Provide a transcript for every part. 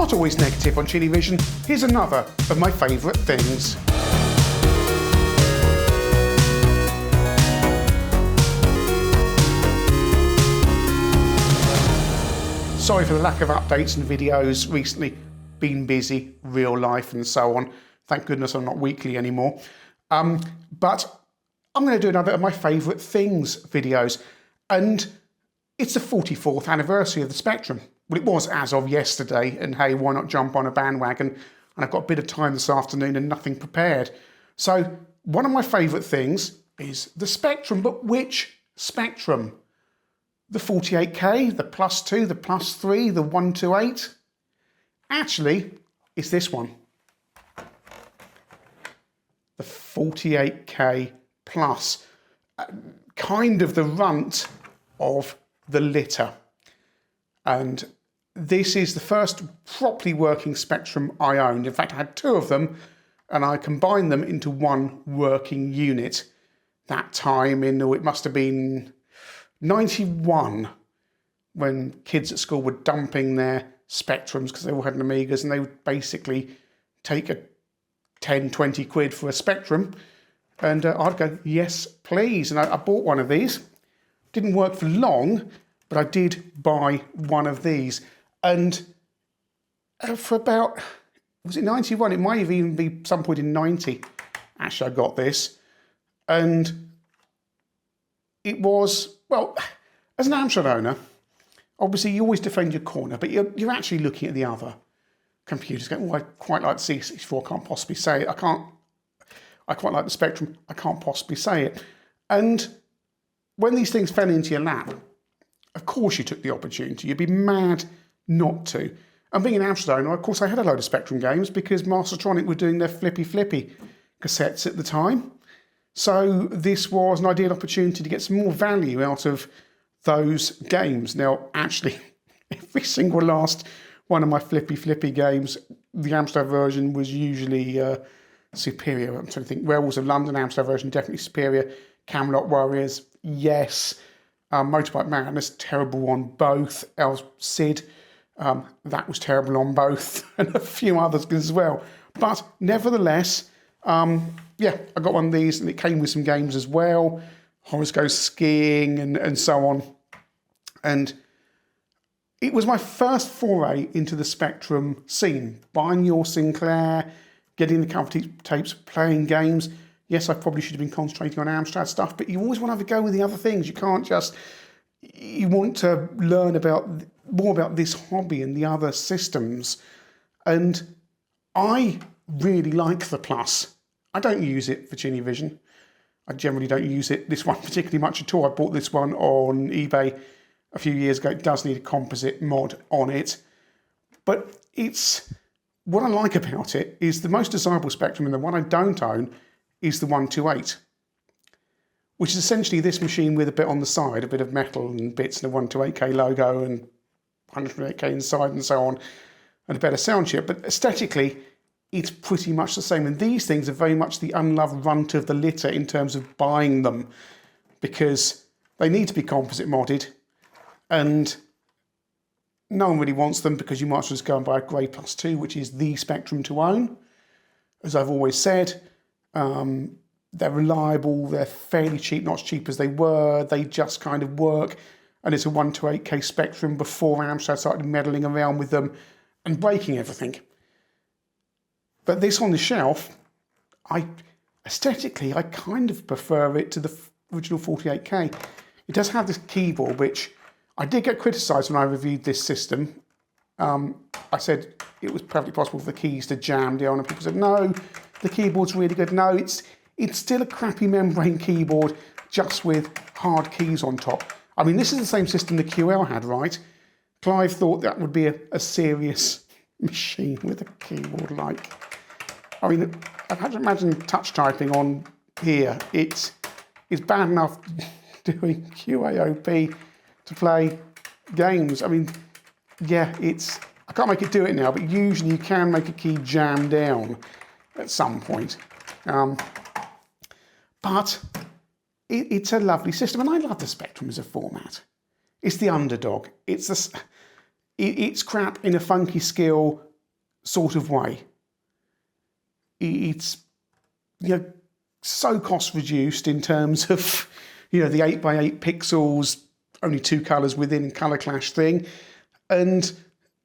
not always negative on ChinnyVision. Here's another of my favourite things. Sorry for the lack of updates and videos recently. Been busy, real life and so on. Thank goodness I'm not weekly anymore. But I'm going to do another of my favourite things videos. And it's the 44th anniversary of the Spectrum. Well, it was as of yesterday, and hey, why not jump on a bandwagon? And I've got a bit of time this afternoon and nothing prepared. So one of my favourite things is the Spectrum, but which Spectrum? The 48K, the +2, the +3, the 128? Actually, it's this one. The 48K Plus. Kind of the runt of the litter. And this is the first properly working Spectrum I owned. In fact, I had two of them and I combined them into one working unit. That time it must have been 91, when kids at school were dumping their Spectrums because they all had an Amigas, and they would basically take a 10, 20 quid for a Spectrum. And I'd go, yes, please. And I bought one of these. Didn't work for long, but I did buy one of these. And for about, was it 91? It might even be some point in 90. Actually, I got this. And it was, well, as an Amstrad owner, obviously you always defend your corner, but you're actually looking at the other computers going, oh, I quite like the C64, I can't possibly say it. I quite like the Spectrum, I can't possibly say it. And when these things fell into your lap, of course you took the opportunity. You'd be mad not to. And being an Amstrad owner, of course, I had a load of Spectrum games because Mastertronic were doing their flippy cassettes at the time. So this was an ideal opportunity to get some more value out of those games. Now, actually, every single last one of my flippy games, the Amstrad version was usually superior. I'm trying to think. Werewolves of London, Amstrad version, definitely superior. Camelot Warriors, yes. Motorbike Madness, terrible on both. Cid, that was terrible on both. And a few others as well. But nevertheless, yeah, I got one of these and it came with some games as well. Horace Goes Skiing and so on. And it was my first foray into the Spectrum scene. Buying your Sinclair, getting the cover tapes, playing games. Yes, I probably should have been concentrating on Amstrad stuff, but you always want to have a go with the other things. You can't just, you want to learn more about this hobby and the other systems. And I really like the Plus. I don't use it for ChinnyVision. I generally don't use this one particularly much at all. I bought this one on eBay a few years ago. It does need a composite mod on it. But what I like about it is the most desirable Spectrum, and the one I don't own is the 128, which is essentially this machine with a bit on the side, a bit of metal and bits and a 128K logo and 128K inside and so on, and a better sound chip. But aesthetically, it's pretty much the same. And these things are very much the unloved runt of the litter in terms of buying them, because they need to be composite modded and no one really wants them, because you might as well just go and buy a grey +2, which is the Spectrum to own. As I've always said, they're reliable, they're fairly cheap, not as cheap as they were, they just kind of work, and it's a 128K Spectrum before Amstrad started meddling around with them and breaking everything. But this on the shelf, aesthetically, I kind of prefer it to the original 48K. It does have this keyboard, which I did get criticised when I reviewed this system. I said it was perfectly possible for the keys to jam down, and people said, no, the keyboard's really good. No, it's still a crappy membrane keyboard, just with hard keys on top. I mean, this is the same system the QL had, right? Clive thought that would be a serious machine with a keyboard like. I mean, I had to imagine touch typing on here. It's bad enough doing QAOP to play games. I mean, yeah, I can't make it do it now, but usually you can make a key jam down at some point. But it's a lovely system, and I love the Spectrum as a format. It's the underdog. It's crap in a funky skill sort of way. It's, so cost reduced in terms of, the 8x8 pixels, only 2 colours within colour clash thing. And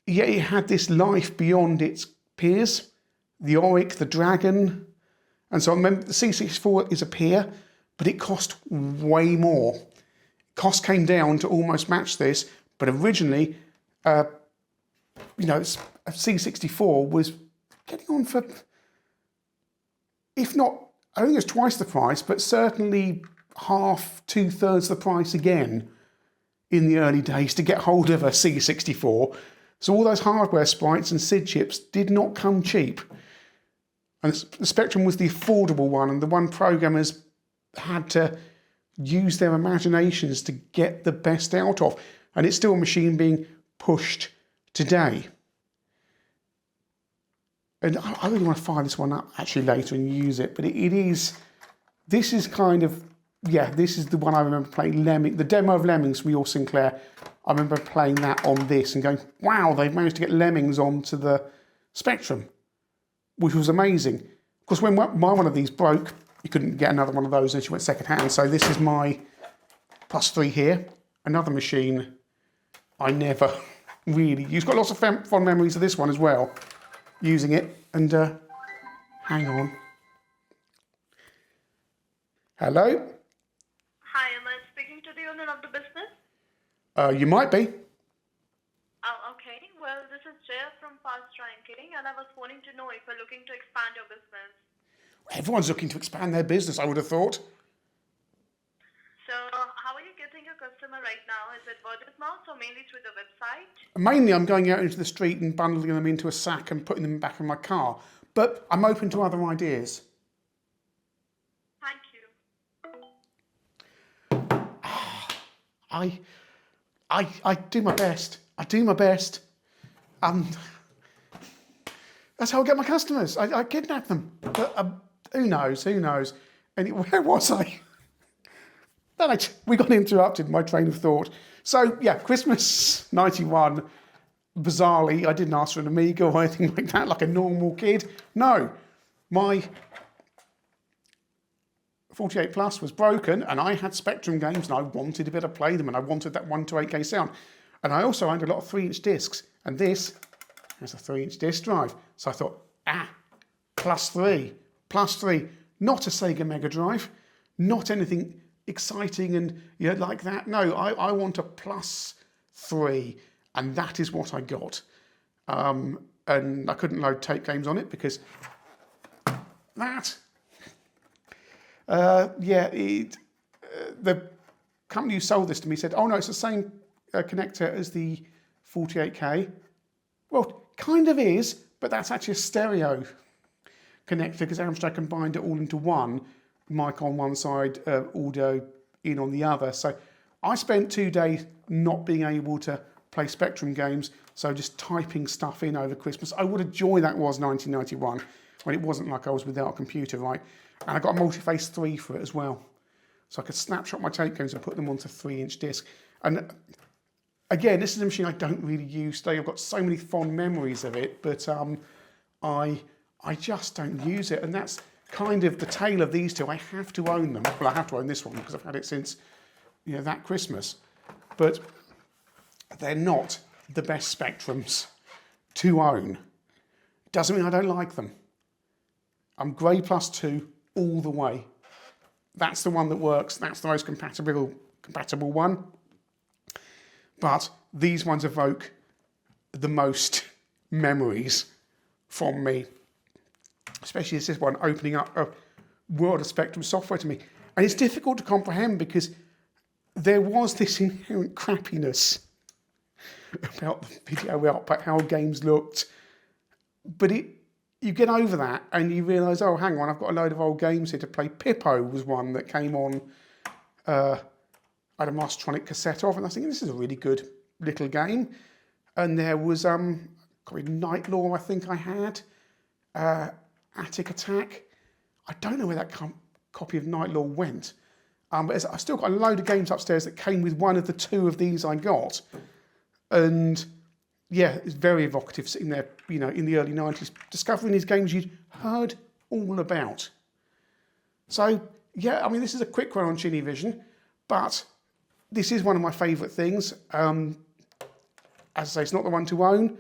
yet it had this life beyond its peers. The Auric, the Dragon. And so I remember the C64 is a peer, but it cost way more. Cost came down to almost match this, but originally, a C64 was getting on for, if not, I think it was twice the price, but certainly half, 2/3 the price again in the early days to get hold of a C64. So all those hardware sprites and SID chips did not come cheap. And the Spectrum was the affordable one, and the one programmers had to use their imaginations to get the best out of. And it's still a machine being pushed today. And I really want to fire this one up actually later and use it, but this is the one I remember playing, the demo of Lemmings from your Sinclair. I remember playing that on this and going, wow, they've managed to get Lemmings onto the Spectrum, which was amazing. Of course, when my one of these broke, you couldn't get another one of those unless you went second hand. So this is my +3 here, another machine I never really used. Got lots of fond memories of this one as well, using it. And hang on. Hello? Hi, am I speaking to the owner of the business? You might be. Oh, okay. Well, this is Jaya from Fast Ranking, and I was wanting to know if you're looking to expand your business. Everyone's looking to expand their business, I would have thought. So, how are you getting your customer right now? Is it word of mouth or mainly through the website? Mainly I'm going out into the street and bundling them into a sack and putting them back in my car. But I'm open to other ideas. Thank you. I do my best. I do my best. That's how I get my customers. I kidnap them. But who knows? Who knows? And where was I? Then we got interrupted, my train of thought. So, yeah, Christmas 91, bizarrely, I didn't ask for an Amiga or anything like that, like a normal kid. No, my 48 Plus was broken, and I had Spectrum games, and I wanted to be able to play them, and I wanted that 1 to 8K sound. And I also owned a lot of 3-inch discs, and this has a 3-inch disc drive. So I thought, +3, not a Sega Mega Drive, not anything exciting and like that. No, I want a +3, and that is what I got. And I couldn't load tape games on it because that. The company who sold this to me said, "Oh no, it's the same connector as the 48K." Well, kind of is, but that's actually a stereo connector because Amstrad combined it all into one. Mic on one side, audio in on the other. So I spent 2 days not being able to play Spectrum games, so just typing stuff in over Christmas. Oh, what a joy that was, 1991, when it wasn't like I was without a computer, right? And I got a multi-face 3 for it as well. So I could snapshot my tape games and put them onto 3-inch disc. And again, this is a machine I don't really use today. I've got so many fond memories of it, but I just don't use it. And that's kind of the tale of these two. I have to own them. Well, I have to own this one because I've had it since that Christmas. But they're not the best Spectrums to own. Doesn't mean I don't like them. I'm Grey +2 all the way. That's the one that works. That's the most compatible one. But these ones evoke the most memories from me. Especially as this one opening up a world of Spectrum software to me. And it's difficult to comprehend because there was this inherent crappiness about the video output, how games looked. But you get over that and you realise, oh, hang on, I've got a load of old games here to play. Pippo was one that came on, I had a Mastertronic cassette of, and I was thinking, this is a really good little game. And there was Night Law, I think I had. Attic Attack. I don't know where that copy of Night Law went. But I've still got a load of games upstairs that came with one of the 2 of these I got. And yeah, it's very evocative sitting there, you know, in the early 90s, discovering these games you'd heard all about. So, yeah, I mean, this is a quick one on ChinnyVision, but this is one of my favourite things. As I say, it's not the one to own.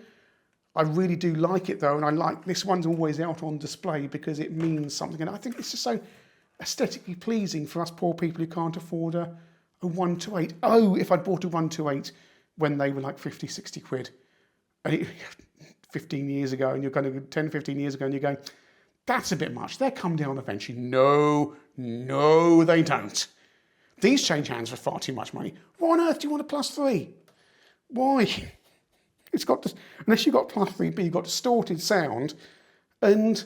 I really do like it though, and I like this one's always out on display because it means something. And I think it's just so aesthetically pleasing for us poor people who can't afford a 128. Oh, if I'd bought a 128 when they were like 50, 60 quid, and 15 years ago, and you're going to 10, 15 years ago, and you're going, that's a bit much. They'll come down eventually. No, they don't. These change hands for far too much money. Why on earth do you want a +3? Why? It's got to, unless you've got +3B, you've got distorted sound, and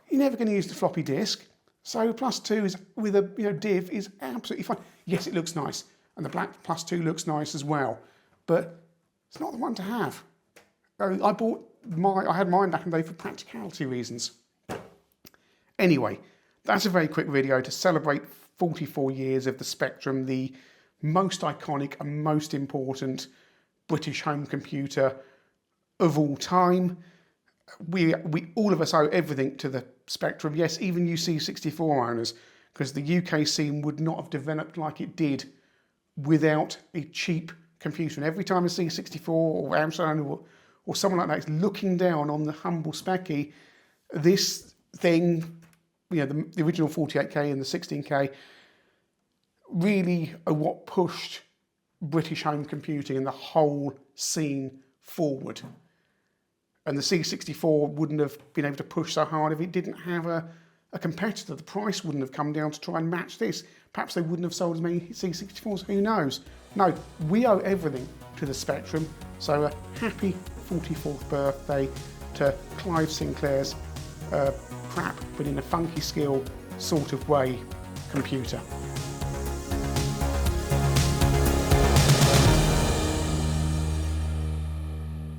you're never going to use the floppy disk. So +2 is with a div is absolutely fine. Yes, it looks nice, and the black +2 looks nice as well, but it's not the one to have. I had mine back in the day for practicality reasons. Anyway, that's a very quick video to celebrate 44 years of the Spectrum, the most iconic and most important British home computer of all time. We all of us owe everything to the Spectrum. Yes, even you C64 owners, because the UK scene would not have developed like it did without a cheap computer. And every time a C64 or Amstrad or someone like that is looking down on the humble specky, this thing, the original 48K and the 16K, really are what pushed British home computing and the whole scene forward. And the C64 wouldn't have been able to push so hard if it didn't have a competitor. The price wouldn't have come down to try and match this. Perhaps they wouldn't have sold as many C64s, who knows? No, we owe everything to the Spectrum. So a happy 44th birthday to Clive Sinclair's crap, but in a funky skill sort of way, computer.